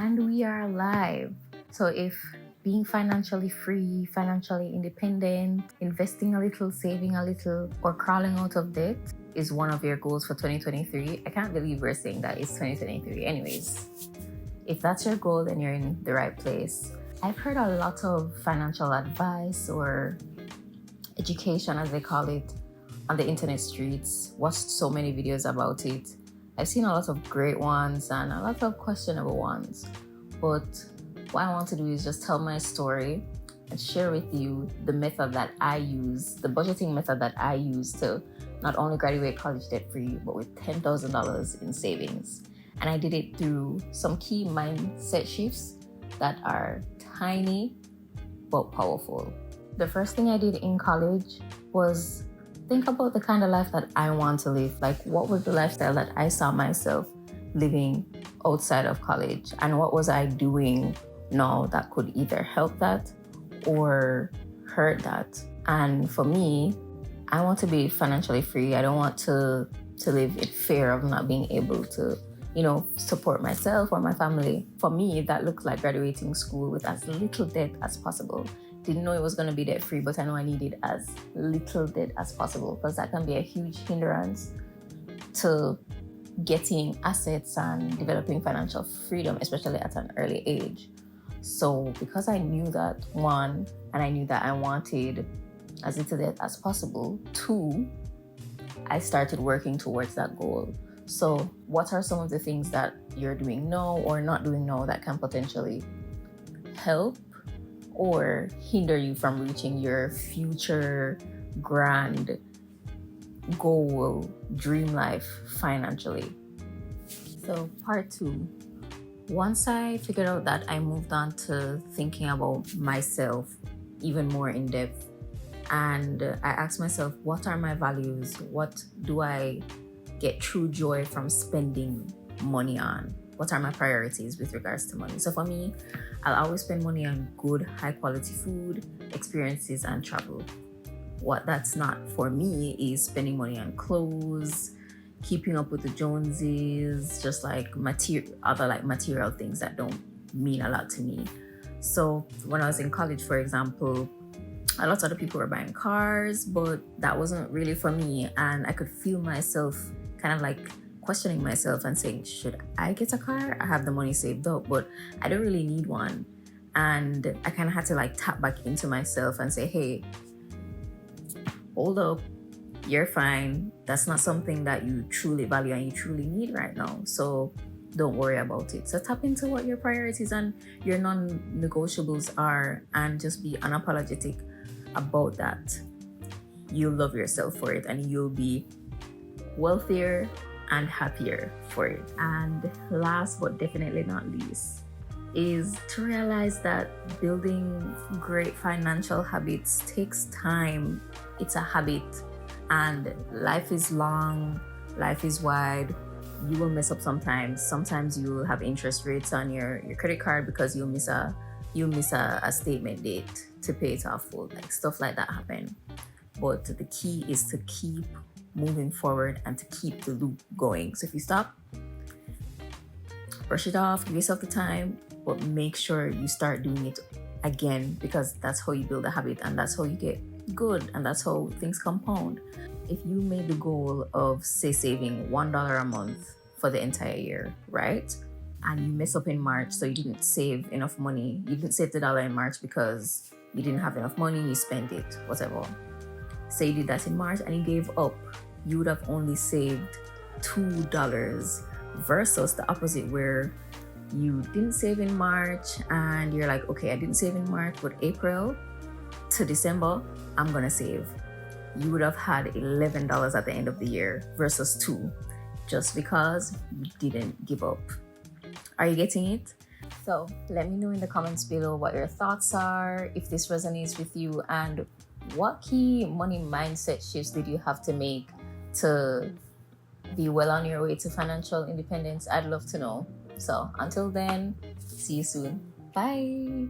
And we are live. So if being financially free, financially independent, investing a little, saving a little, or crawling out of debt is one of your goals for 2023, I can't believe we're saying that it's 2023. Anyways, if that's your goal, then you're in the right place. I've heard a lot of financial advice or education, as they call it, on the internet streets, watched so many videos about it. I've seen a lot of great ones and a lot of questionable ones. But what I want to do is just tell my story and share with you the method that I use, the budgeting method that I use to not only graduate college debt free, but with $10,000 in savings. And I did it through some key mindset shifts that are tiny but powerful. The first thing I did in college was think about the kind of life that I want to live. Like, what was the lifestyle that I saw myself living outside of college? And what was I doing now that could either help that or hurt that? And for me, I want to be financially free. I don't want to live in fear of not being able to, support myself or my family. For me, that looked like graduating school with as little debt as possible. Didn't know it was going to be debt free, but I know I needed as little debt as possible, because that can be a huge hindrance to getting assets and developing financial freedom, especially at an early age. So because I knew that, one, and I knew that I wanted as little debt as possible, two, I started working towards that goal. So what are some of the things that you're doing now or not doing now that can potentially help or hinder you from reaching your future grand goal, dream life financially? So part two, once I figured out that, I moved on to thinking about myself even more in depth. And I asked myself, what are my values? What do I get true joy from spending money on? What are my priorities with regards to money? So for me, I'll always spend money on good, high quality food, experiences, and travel. What that's not for me is spending money on clothes, keeping up with the Joneses, just like other material things that don't mean a lot to me. So when I was in college, for example, a lot of other people were buying cars, but that wasn't really for me. And I could feel myself kind of like questioning myself and saying, should I get a car? I have the money saved up, but I don't really need one. And I kind of had to tap back into myself and say, hey, hold up, you're fine. That's not something that you truly value and you truly need right now. So don't worry about it. So tap into what your priorities and your non-negotiables are and just be unapologetic about that. You'll love yourself for it and you'll be wealthier and happier for it. And last but definitely not least is to realize that building great financial habits takes time. It's a habit and life is long, life is wide. You will mess up sometimes. Sometimes you will have interest rates on your credit card because you'll miss a statement date to pay it off full. Stuff like that happen. But the key is to keep moving forward and to keep the loop going. So if you stop, brush it off, give yourself the time, but make sure you start doing it again, because that's how you build a habit and that's how you get good and that's how things compound. If you made the goal of, say, saving $1 a month for the entire year, right? And you mess up in March, so you didn't save enough money. You didn't save the dollar in March because you didn't have enough money, you spent it, whatever. Say you did that in March and you gave up, you would have only saved $2 versus the opposite, where you didn't save in March and you're like, okay, I didn't save in March, but April to December, I'm gonna save. You would have had $11 at the end of the year versus $2, just because you didn't give up. Are you getting it? So let me know in the comments below what your thoughts are, if this resonates with you, and what key money mindset shifts did you have to make to be well on your way to financial independence? I'd love to know. So until then, see you soon. Bye.